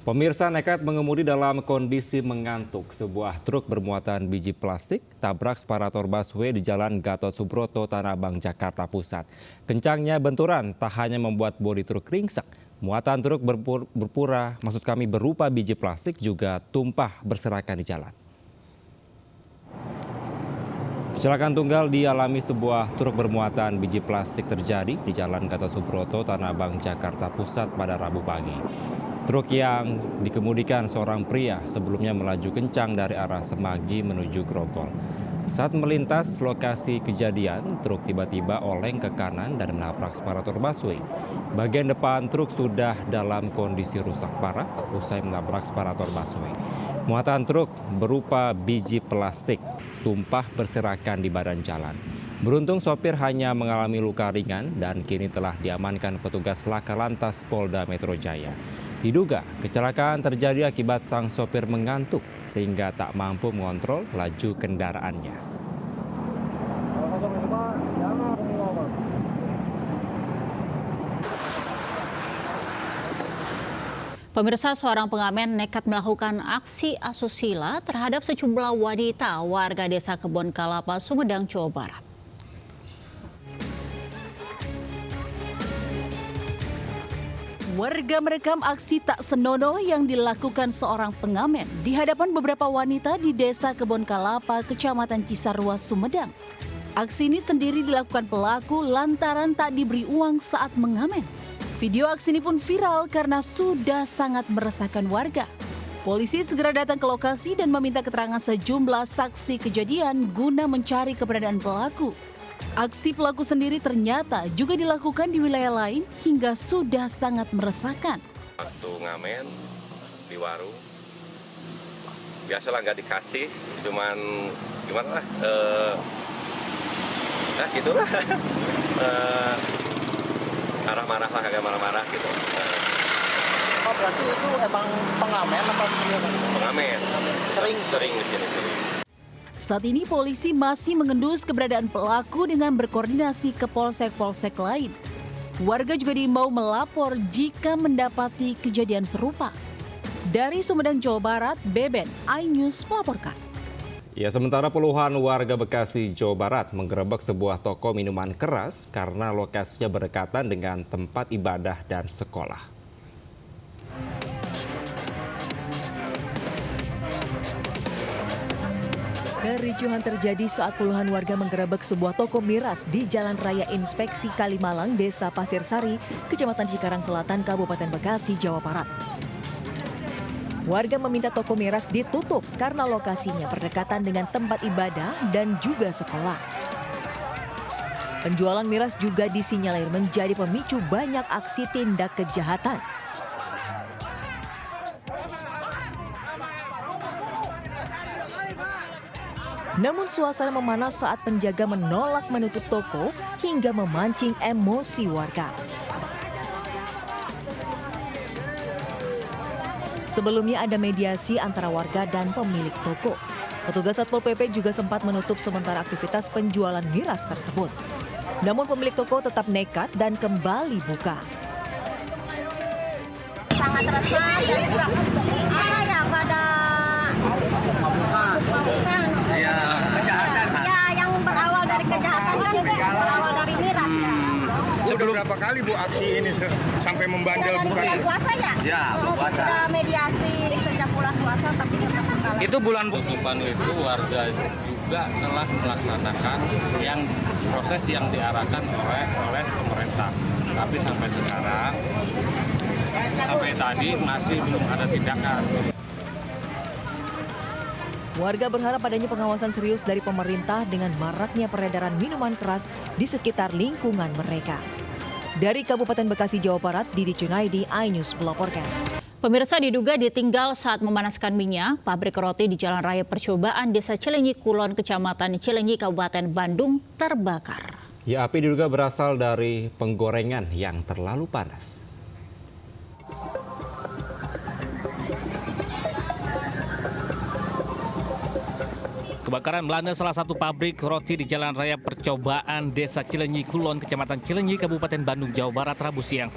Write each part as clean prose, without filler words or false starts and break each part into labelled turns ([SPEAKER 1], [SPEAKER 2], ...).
[SPEAKER 1] Pemirsa nekat mengemudi dalam kondisi mengantuk. Sebuah truk bermuatan biji plastik tabrak separator busway di Jalan Gatot Subroto, Tanah Abang, Jakarta Pusat. Kencangnya benturan tak hanya membuat bodi truk ringsek, muatan truk berupa biji plastik juga tumpah berserakan di jalan. Kecelakaan tunggal dialami sebuah truk bermuatan biji plastik terjadi di Jalan Gatot Subroto, Tanah Abang, Jakarta Pusat pada Rabu pagi. Truk yang dikemudikan seorang pria sebelumnya melaju kencang dari arah Semanggi menuju Grogol. Saat melintas lokasi kejadian, truk tiba-tiba oleng ke kanan dan menabrak separator busway. Bagian depan truk sudah dalam kondisi rusak parah usai menabrak separator busway. Muatan truk berupa biji plastik tumpah berserakan di badan jalan. Beruntung sopir hanya mengalami luka ringan dan kini telah diamankan petugas Laka Lantas Polda Metro Jaya. Diduga kecelakaan terjadi akibat sang sopir mengantuk sehingga tak mampu mengontrol laju kendaraannya.
[SPEAKER 2] Pemirsa, seorang pengamen nekat melakukan aksi asusila terhadap sejumlah wanita warga Desa Kebon Kalapa, Sumedang, Jawa Barat.
[SPEAKER 3] Warga merekam aksi tak senonoh yang dilakukan seorang pengamen di hadapan beberapa wanita di Desa Kebon Kalapa, Kecamatan Cisarua, Sumedang. Aksi ini sendiri dilakukan pelaku lantaran tak diberi uang saat mengamen. Video aksi ini pun viral karena sudah sangat meresahkan warga. Polisi segera datang ke lokasi dan meminta keterangan sejumlah saksi kejadian guna mencari keberadaan pelaku. Aksi pelaku sendiri ternyata juga dilakukan di wilayah lain hingga sudah sangat meresahkan.
[SPEAKER 4] Waktu ngamen di warung, biasalah nggak dikasih, cuman gimana lah, gitulah, marah-marah lah, agak marah-marah gitu.
[SPEAKER 5] Oh, berarti itu emang pengamen apa sebenarnya?
[SPEAKER 4] Pengamen, sering di sini.
[SPEAKER 3] Saat ini polisi masih mengendus keberadaan pelaku dengan berkoordinasi ke polsek-polsek lain. Warga juga diimbau melapor jika mendapati kejadian serupa. Dari Sumedang, Jawa Barat, Beben, iNews melaporkan.
[SPEAKER 1] Ya, sementara puluhan warga Bekasi, Jawa Barat menggerebek sebuah toko minuman keras karena lokasinya berdekatan dengan tempat ibadah dan sekolah.
[SPEAKER 6] Kericuhan terjadi saat puluhan warga menggerebek sebuah toko miras di Jalan Raya Inspeksi Kalimalang, Desa Pasir Sari, Kecamatan Cikarang Selatan, Kabupaten Bekasi, Jawa Barat. Warga meminta toko miras ditutup karena lokasinya berdekatan dengan tempat ibadah dan juga sekolah. Penjualan miras juga disinyalir menjadi pemicu banyak aksi tindak kejahatan. Namun suasana memanas saat penjaga menolak menutup toko hingga memancing emosi warga. Sebelumnya ada mediasi antara warga dan pemilik toko. Petugas Satpol PP juga sempat menutup sementara aktivitas penjualan miras tersebut. Namun pemilik toko tetap nekat dan kembali buka.
[SPEAKER 7] Sangat resah dan juga pada yang berawal dari kejahatan kan berawal dari miras.
[SPEAKER 8] Sudah berapa kali Bu aksi ini sampai membandel bukan?
[SPEAKER 7] Bulan puasa ya? Ya, puasa. Sudah mediasi sejak bulan puasa tapi tetap kalah.
[SPEAKER 9] Itu bulan tutupan itu warga juga telah melaksanakan yang proses yang diarahkan oleh pemerintah. Tapi sampai sekarang sampai tadi masih belum ada tindakan.
[SPEAKER 6] Warga berharap adanya pengawasan serius dari pemerintah dengan maraknya peredaran minuman keras di sekitar lingkungan mereka. Dari Kabupaten Bekasi, Jawa Barat, Didi Cunaidi, iNews melaporkan.
[SPEAKER 2] Pemirsa, diduga ditinggal saat memanaskan minyak, pabrik roti di Jalan Raya Percobaan Desa Cilenyi Kulon, Kecamatan Cilenyi, Kabupaten Bandung terbakar.
[SPEAKER 1] Ya, api diduga berasal dari penggorengan yang terlalu panas.
[SPEAKER 9] Kebakaran melanda salah satu pabrik roti di Jalan Raya Percobaan Desa Cilenyi Kulon, Kecamatan Cilenyi, Kabupaten Bandung, Jawa Barat, Rabu siang.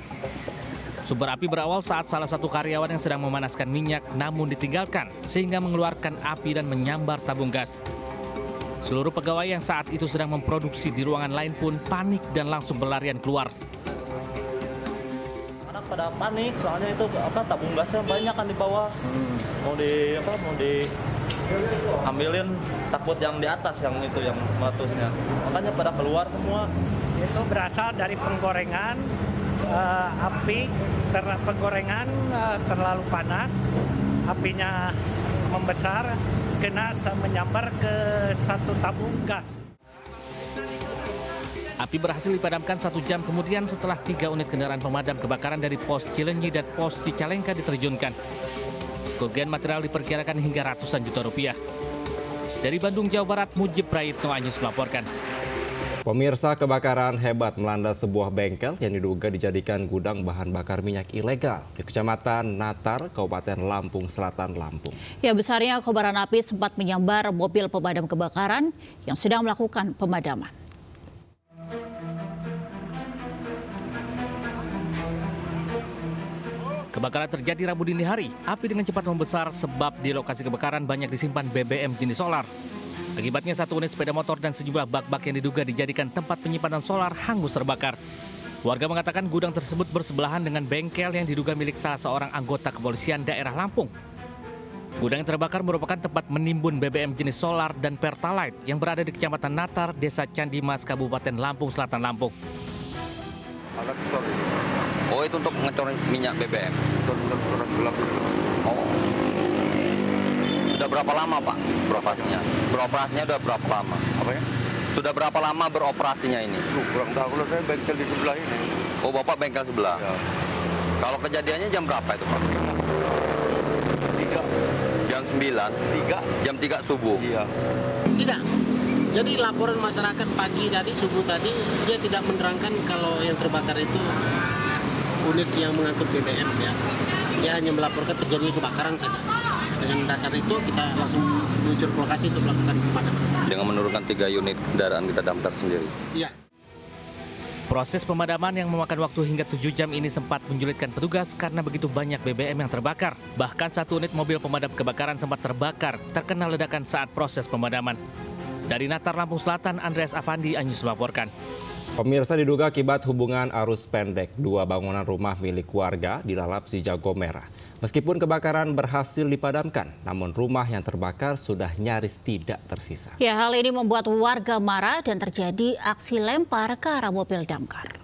[SPEAKER 10] Sumber api berawal saat salah satu karyawan yang sedang memanaskan minyak namun ditinggalkan sehingga mengeluarkan api dan menyambar tabung gas. Seluruh pegawai yang saat itu sedang memproduksi di ruangan lain pun panik dan langsung berlarian keluar.
[SPEAKER 5] Anak pada panik soalnya itu tabung gasnya banyak kan di bawah. Mau diambilin takut yang di atas yang meletusnya. Makanya pada keluar semua.
[SPEAKER 11] Itu berasal dari penggorengan penggorengan terlalu panas, apinya membesar, menyambar ke satu tabung gas.
[SPEAKER 10] Api berhasil dipadamkan 1 jam kemudian setelah 3 unit kendaraan pemadam kebakaran dari pos Cileunyi dan pos Cicalengka diterjunkan. Kerugian material diperkirakan hingga ratusan juta rupiah. Dari Bandung, Jawa Barat, Mujib Prayitno Anyus melaporkan.
[SPEAKER 1] Pemirsa, kebakaran hebat melanda sebuah bengkel yang diduga dijadikan gudang bahan bakar minyak ilegal di Kecamatan Natar, Kabupaten Lampung Selatan, Lampung.
[SPEAKER 2] Ya, besarnya kobaran api sempat menyambar mobil pemadam kebakaran yang sedang melakukan pemadaman.
[SPEAKER 10] Kebakaran terjadi Rabu dini hari. Api dengan cepat membesar sebab di lokasi kebakaran banyak disimpan BBM jenis solar. Akibatnya 1 unit sepeda motor dan sejumlah bak-bak yang diduga dijadikan tempat penyimpanan solar hangus terbakar. Warga mengatakan gudang tersebut bersebelahan dengan bengkel yang diduga milik salah seorang anggota kepolisian daerah Lampung. Gudang yang terbakar merupakan tempat menimbun BBM jenis solar dan Pertalite yang berada di Kecamatan Natar, Desa Candimas, Kabupaten Lampung Selatan, Lampung.
[SPEAKER 4] Oh, itu untuk ngecor minyak BBM. Oh. Sudah berapa lama, Pak, beroperasinya? Beroperasinya sudah berapa lama? Apa ya? Sudah berapa lama beroperasinya ini?
[SPEAKER 8] Kurang tahu, kalau saya bengkel di sebelah ini.
[SPEAKER 4] Oh, Bapak bengkel sebelah?
[SPEAKER 8] Ya.
[SPEAKER 4] Kalau kejadiannya jam berapa itu, Pak?
[SPEAKER 8] 3.
[SPEAKER 4] Jam 9? 3? Jam 3 subuh?
[SPEAKER 8] Iya.
[SPEAKER 5] Tidak. Jadi laporan masyarakat pagi tadi, subuh tadi, dia tidak menerangkan kalau yang terbakar itu unit yang mengangkut BBM ya. Dia hanya melaporkan terjadi kebakaran saja. Dengan dasar itu kita langsung meluncur ke lokasi untuk melakukan pemadaman.
[SPEAKER 4] Dengan menurunkan 3 unit kendaraan kita damkar sendiri?
[SPEAKER 5] Iya.
[SPEAKER 10] Proses pemadaman yang memakan waktu hingga 7 jam ini sempat menyulitkan petugas karena begitu banyak BBM yang terbakar. Bahkan 1 unit mobil pemadam kebakaran sempat terbakar terkena ledakan saat proses pemadaman. Dari Natar, Lampung Selatan, Andreas Afandi, Anyus melaporkan.
[SPEAKER 1] Pemirsa, diduga akibat hubungan arus pendek, 2 bangunan rumah milik warga dilalap si jago merah. Meskipun kebakaran berhasil dipadamkan, namun rumah yang terbakar sudah nyaris tidak tersisa.
[SPEAKER 2] Ya, hal ini membuat warga marah dan terjadi aksi lempar ke arah mobil damkar.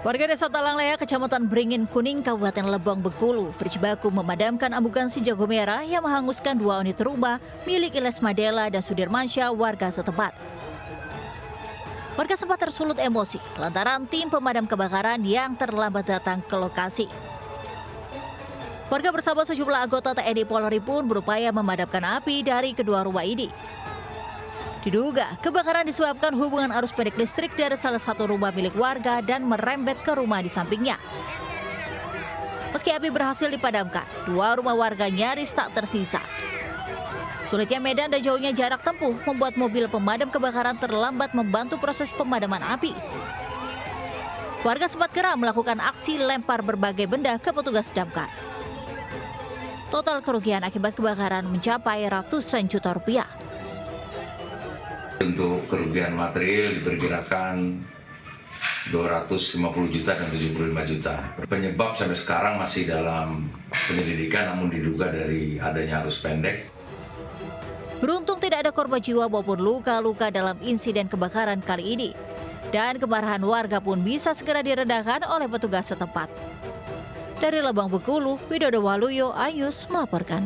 [SPEAKER 2] Warga Desa Talanglea, Kecamatan Beringin Kuning, Kabupaten Lebong, Bengkulu berjibaku memadamkan amukan si jago merah yang menghanguskan 2 unit rumah milik Iles Madela dan Sudirmansyah, warga setempat. Warga sempat tersulut emosi lantaran tim pemadam kebakaran yang terlambat datang ke lokasi. Warga bersama sejumlah anggota TNI Polri pun berupaya memadamkan api dari kedua rumah ini. Diduga kebakaran disebabkan hubungan arus pendek listrik dari salah satu rumah milik warga dan merembet ke rumah di sampingnya. Meski api berhasil dipadamkan, 2 rumah warga nyaris tak tersisa. Sulitnya medan dan jauhnya jarak tempuh membuat mobil pemadam kebakaran terlambat membantu proses pemadaman api. Warga sempat geram melakukan aksi lempar berbagai benda ke petugas damkar. Total kerugian akibat kebakaran mencapai ratusan juta rupiah.
[SPEAKER 12] Untuk kerugian material diperkirakan 250 juta dan 75 juta. Penyebab sampai sekarang masih dalam penyelidikan, namun diduga dari adanya arus pendek.
[SPEAKER 2] Beruntung tidak ada korban jiwa maupun luka-luka dalam insiden kebakaran kali ini. Dan kemarahan warga pun bisa segera diredahkan oleh petugas setempat. Dari Lebong, Bengkulu, Widodo Waluyo, Anyus melaporkan.